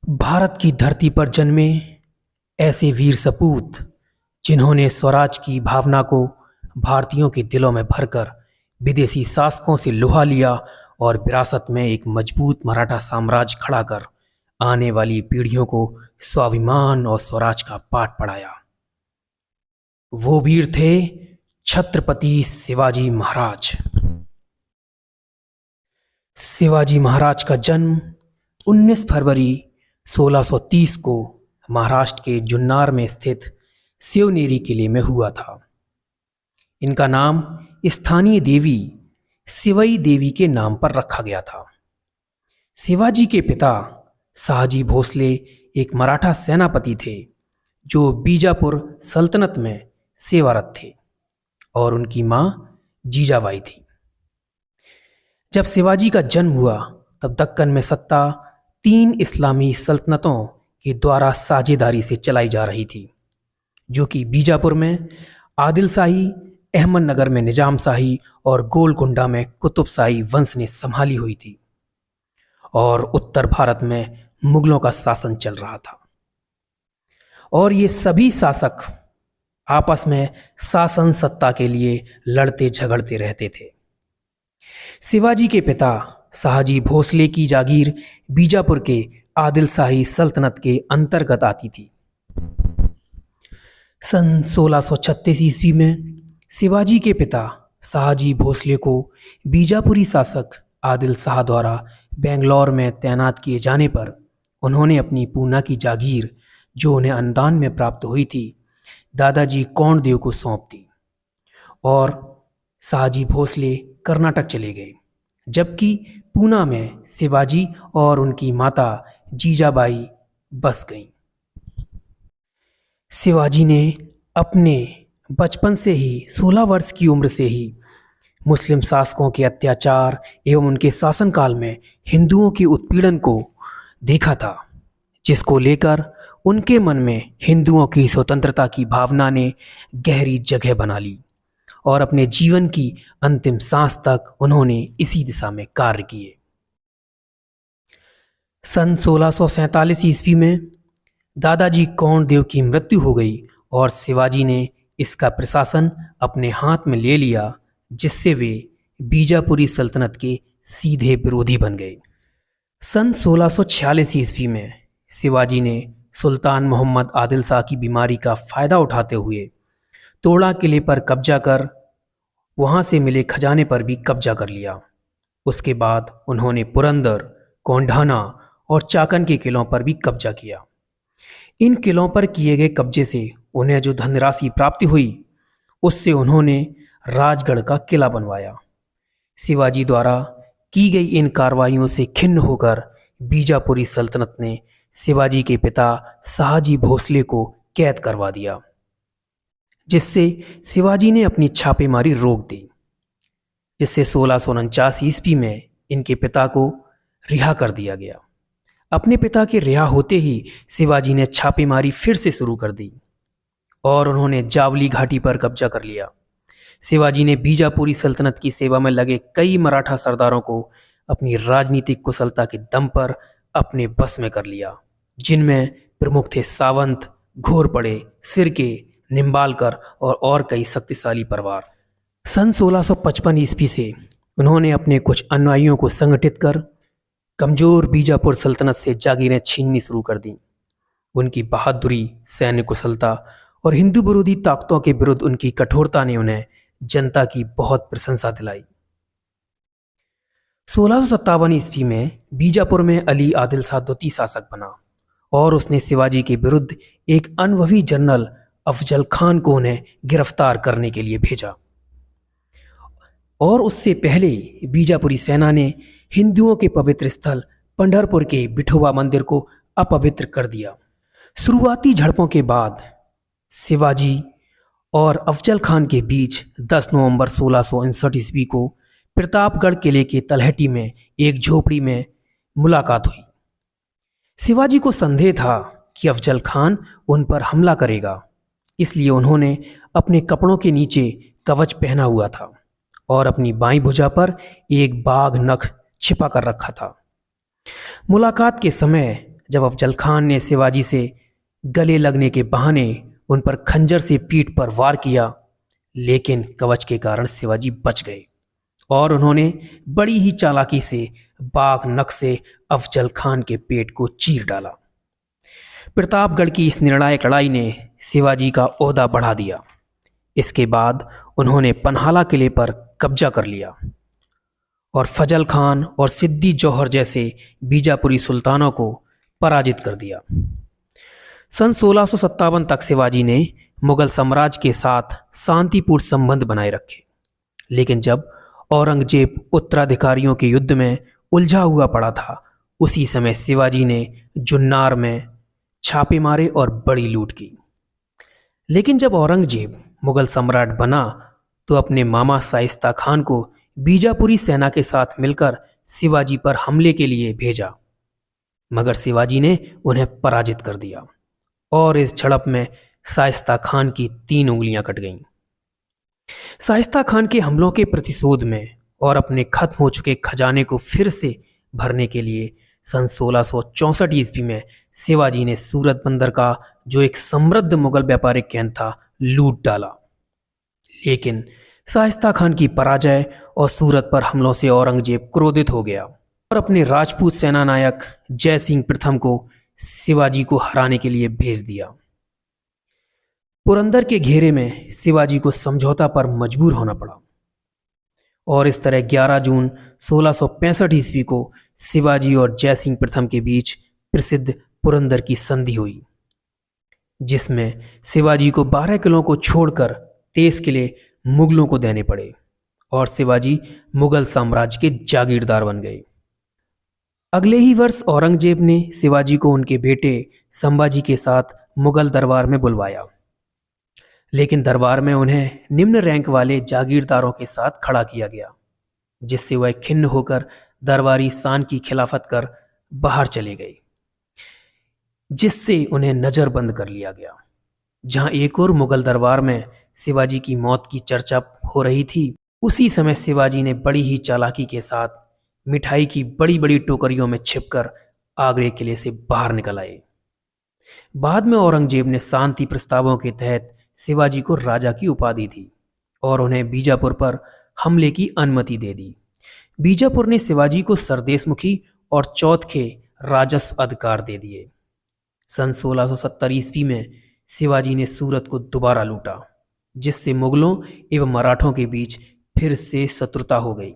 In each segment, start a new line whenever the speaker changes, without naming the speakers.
भारत की धरती पर जन्मे ऐसे वीर सपूत जिन्होंने स्वराज की भावना को भारतीयों के दिलों में भरकर विदेशी शासकों से लुहा लिया और विरासत में एक मजबूत मराठा साम्राज्य खड़ा कर आने वाली पीढ़ियों को स्वाभिमान और स्वराज का पाठ पढ़ाया। वो वीर थे छत्रपति शिवाजी महाराज। शिवाजी महाराज का जन्म 19 फरवरी 1630 को महाराष्ट्र के जुन्नर में स्थित शिवनेरी किले में हुआ था। इनका नाम स्थानीय देवी शिवई देवी के नाम पर रखा गया था। शिवाजी के पिता शाहजी भोसले एक मराठा सेनापति थे जो बीजापुर सल्तनत में सेवारत थे और उनकी मां जीजाबाई थी। जब शिवाजी का जन्म हुआ तब दक्कन में सत्ता 3 इस्लामी सल्तनतों के द्वारा साझेदारी से चलाई जा रही थी, जो कि बीजापुर में आदिल शाही, अहमदनगर में निजाम शाही और गोलकुंडा में कुतुब शाही वंश ने संभाली हुई थी और उत्तर भारत में मुगलों का शासन चल रहा था। और ये सभी शासक आपस में शासन सत्ता के लिए लड़ते झगड़ते रहते थे। शिवाजी के पिता शाहजी भोसले की जागीर बीजापुर के आदिल शाही सल्तनत के अंतर्गत आती थी। सन 1636 ईस्वी में शिवाजी के पिता शाहजी भोसले को बीजापुरी शासक आदिल शाह द्वारा बेंगलौर में तैनात किए जाने पर उन्होंने अपनी पूना की जागीर, जो उन्हें अनुदान में प्राप्त हुई थी, दादाजी कोंडदेव को सौंप दी और शाहजी भोसले कर्नाटक चले गए, जबकि पूना में शिवाजी और उनकी माता जीजाबाई बस गईं। शिवाजी ने अपने बचपन से ही 16 वर्ष की उम्र से ही मुस्लिम शासकों के अत्याचार एवं उनके शासनकाल में हिंदुओं के उत्पीड़न को देखा था, जिसको लेकर उनके मन में हिंदुओं की स्वतंत्रता की भावना ने गहरी जगह बना ली और अपने जीवन की अंतिम सांस तक उन्होंने इसी दिशा में कार्य किए। सन 1647 ईस्वी में दादाजी कोंडदेव की मृत्यु हो गई और शिवाजी ने इसका प्रशासन अपने हाथ में ले लिया, जिससे वे बीजापुरी सल्तनत के सीधे विरोधी बन गए। सन 1646 ईस्वी में शिवाजी ने सुल्तान मोहम्मद आदिल शाह की बीमारी का फायदा उठाते हुए तोड़ा किले पर कब्जा कर वहां से मिले खजाने पर भी कब्जा कर लिया। उसके बाद उन्होंने पुरंदर, कोंढाना और चाकन के किलों पर भी कब्जा किया। इन किलों पर किए गए कब्जे से उन्हें जो धनराशि प्राप्ति हुई, उससे उन्होंने राजगढ़ का किला बनवाया। शिवाजी द्वारा की गई इन कार्रवाइयों से खिन्न होकर बीजापुरी सल्तनत ने शिवाजी के पिता शाहजी भोसले को कैद करवा दिया, जिससे शिवाजी ने अपनी छापेमारी रोक दी, जिससे 1649 ईस्वी में इनके पिता को रिहा कर दिया गया। अपने पिता के रिहा होते ही शिवाजी ने छापेमारी फिर से शुरू कर दी और उन्होंने जावली घाटी पर कब्जा कर लिया। शिवाजी ने बीजापुरी सल्तनत की सेवा में लगे कई मराठा सरदारों को अपनी राजनीतिक कुशलता के दम पर अपने बस में कर लिया, जिनमें प्रमुख थे सावंत, घोरपड़े, सिरके, निम्बालकर और कई शक्तिशाली परिवार। सन 1655 ईस्वी से उन्होंने अपने कुछ अनुयायियों को संगठित कर कमजोर बीजापुर सल्तनत से जागीरें छीननी शुरू कर दी। उनकी बहादुरी, सैन्य कुशलता और हिंदू विरोधी ताकतों के विरुद्ध उनकी कठोरता ने उन्हें जनता की बहुत प्रशंसा दिलाई। 1657 ईस्वी में बीजापुर में अली आदिल शाह द्वितीय शासक बना और उसने शिवाजी के विरुद्ध एक अनुभवी जनरल अफजल खान को उन्हें गिरफ्तार करने के लिए भेजा और उससे पहले बीजापुरी सेना ने हिंदुओं के पवित्र स्थल पंढरपुर के विठोबा मंदिर को अपवित्र कर दिया। शुरुआती झड़पों के बाद शिवाजी और अफजल खान के बीच 10 नवंबर 1659 ईस्वी को प्रतापगढ़ किले के तलहटी में एक झोपड़ी में मुलाकात हुई। शिवाजी को संदेह था कि अफजल खान उन पर हमला करेगा, इसलिए उन्होंने अपने कपड़ों के नीचे कवच पहना हुआ था और अपनी बाईं भुजा पर एक बाघ नख छिपा कर रखा था। मुलाकात के समय जब अफजल खान ने शिवाजी से गले लगने के बहाने उन पर खंजर से पीठ पर वार किया, लेकिन कवच के कारण शिवाजी बच गए और उन्होंने बड़ी ही चालाकी से बाघ नख से अफजल खान के पेट को चीर डाला। प्रतापगढ़ की इस निर्णायक लड़ाई ने शिवाजी का ओहदा बढ़ा दिया। इसके बाद उन्होंने पन्हाला किले पर कब्जा कर लिया और फजल खान और सिद्दी जौहर जैसे बीजापुरी सुल्तानों को पराजित कर दिया। सन 1657 तक शिवाजी ने मुगल साम्राज्य के साथ शांतिपूर्ण संबंध बनाए रखे, लेकिन जब औरंगजेब उत्तराधिकारियों के युद्ध में उलझा हुआ पड़ा था, उसी समय शिवाजी ने जुन्नार में छापे मारे और बड़ी लूट की। लेकिन जब औरंगजेब मुगल सम्राट बना तो अपने मामा शाइस्ता खान को बीजापुरी सेना के साथ मिलकर शिवाजी पर हमले के लिए भेजा, मगर शिवाजी ने उन्हें पराजित कर दिया और इस झड़प में शाइस्ता खान की 3 उंगलियां कट गईं। शाइस्ता खान के हमलों के प्रतिशोध में और अपने खत्म हो चुके खजाने को फिर से भरने के लिए सन 1664 ईस्वी में शिवाजी ने सूरत बंदर का, जो एक समृद्ध मुगल व्यापारिक केंद्र था, लूट डाला। लेकिन शाइस्ता खान की पराजय और सूरत पर हमलों से औरंगजेब क्रोधित हो गया और अपने राजपूत सेनानायक जय सिंह प्रथम को शिवाजी को हराने के लिए भेज दिया। पुरंदर के घेरे में शिवाजी को समझौता पर मजबूर होना पड़ा और इस तरह 11 जून 1665 ईस्वी को शिवाजी और जय सिंह प्रथम के बीच प्रसिद्ध पुरंदर की संधि हुई, जिसमें शिवाजी को 12 किलों को छोड़कर 23 किले मुगलों को देने पड़े और शिवाजी मुगल साम्राज्य के जागीरदार बन गए। अगले ही वर्ष औरंगजेब ने शिवाजी को उनके बेटे संभाजी के साथ मुगल दरबार में बुलवाया, लेकिन दरबार में उन्हें निम्न रैंक वाले जागीरदारों के साथ खड़ा किया गया, जिससे वह खिन्न होकर दरबारी शान की खिलाफत कर बाहर चले गए, जिससे उन्हें नजरबंद कर लिया गया। जहां एक और मुगल दरबार में शिवाजी की मौत की चर्चा हो रही थी, उसी समय शिवाजी ने बड़ी ही चालाकी के साथ मिठाई की बड़ी बड़ी टोकरियों में छिपकर आगरे किले से बाहर निकल आए। बाद में औरंगजेब ने शांति प्रस्तावों के तहत शिवाजी को राजा की उपाधि दी और उन्हें बीजापुर पर हमले की अनुमति दे दी। बीजापुर ने शिवाजी को सरदेशमुखी और चौथखे राजस्व अधिकार दे दिए। सन 1670 ईस्वी में शिवाजी ने सूरत को दोबारा लूटा, जिससे मुगलों एवं मराठों के बीच फिर से शत्रुता हो गई।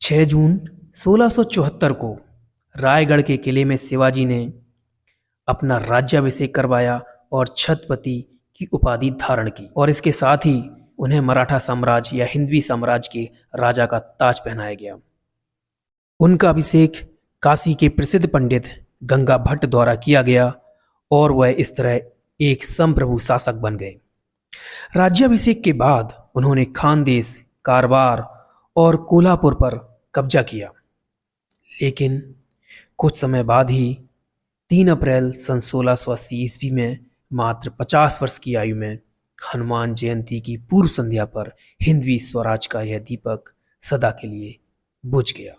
6 जून 1674 को रायगढ़ के किले में शिवाजी ने अपना राज्याभिषेक करवाया और छत्रपति की उपाधि धारण की और इसके साथ ही उन्हें मराठा साम्राज्य या हिंदवी साम्राज्य के राजा का ताज पहनाया गया। उनका अभिषेक काशी के प्रसिद्ध पंडित गंगा भट्ट द्वारा किया गया और वह इस तरह एक संप्रभु शासक बन गए। राज्याभिषेक के बाद उन्होंने खानदेश, कारवार और कोल्हापुर पर कब्जा किया, लेकिन कुछ समय बाद ही 3 अप्रैल सन 1680 ईस्वी में मात्र 50 वर्ष की आयु में हनुमान जयंती की पूर्व संध्या पर हिंदवी स्वराज का यह दीपक सदा के लिए बुझ गया।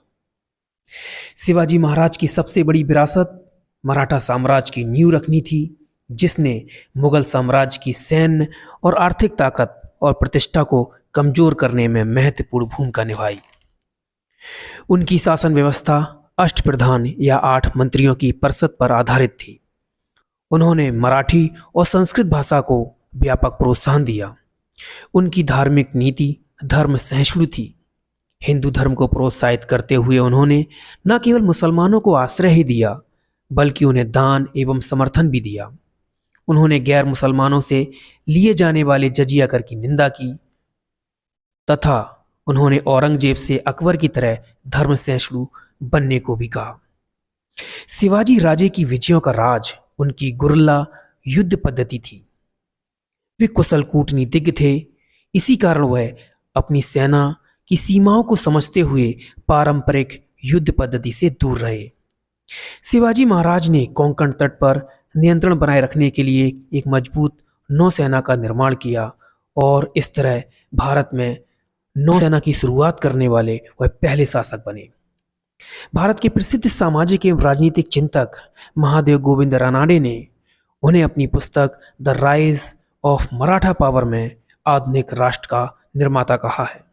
शिवाजी महाराज की सबसे बड़ी विरासत मराठा साम्राज्य की नींव रखनी थी, जिसने मुगल साम्राज्य की सैन्य और आर्थिक ताकत और प्रतिष्ठा को कमजोर करने में महत्वपूर्ण भूमिका निभाई। उनकी शासन व्यवस्था अष्टप्रधान या 8 मंत्रियों की परिषद पर आधारित थी। उन्होंने मराठी और संस्कृत भाषा को व्यापक प्रोत्साहन दिया। उनकी धार्मिक नीति धर्म सहिष्णु थी। हिंदू धर्म को प्रोत्साहित करते हुए उन्होंने न केवल मुसलमानों को आश्रय ही दिया, बल्कि उन्हें दान एवं समर्थन भी दिया। उन्होंने गैर मुसलमानों से लिए जाने वाले जजिया कर की निंदा की तथा उन्होंने औरंगजेब से अकबर की तरह धर्म सहिष्णु बनने को भी कहा। शिवाजी राजे की विजयों का राज उनकी गुरिल्ला युद्ध पद्धति थी। वे कुशल कूटनीतिज्ञ थे। इसी कारण वह अपनी सेना की सीमाओं को समझते हुए पारंपरिक युद्ध पद्धति से दूर रहे। शिवाजी महाराज ने कोंकण तट पर नियंत्रण बनाए रखने के लिए एक मजबूत नौसेना का निर्माण किया और इस तरह भारत में नौसेना की शुरुआत करने वाले वह पहले शासक बने। भारत के प्रसिद्ध सामाजिक एवं राजनीतिक चिंतक महादेव गोविंद रानाडे ने उन्हें अपनी पुस्तक the rise of Maratha power में आधुनिक राष्ट्र का निर्माता कहा है।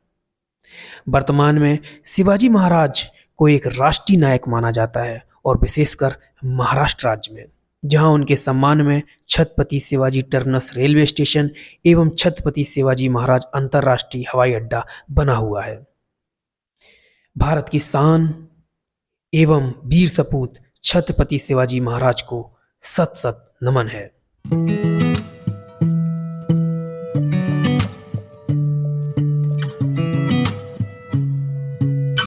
वर्तमान में शिवाजी महाराज को एक राष्ट्रीय नायक माना जाता है और विशेषकर महाराष्ट्र राज्य में, जहां उनके सम्मान में Chhatrapati Shivaji terminus railway station एवं छत्रपति शिवाजी महाराज अंतर्राष्ट्रीय हवाई अड्डा बना हुआ है। भारत की शान एवं वीर सपूत छत्रपति शिवाजी महाराज को सत सत नमन है।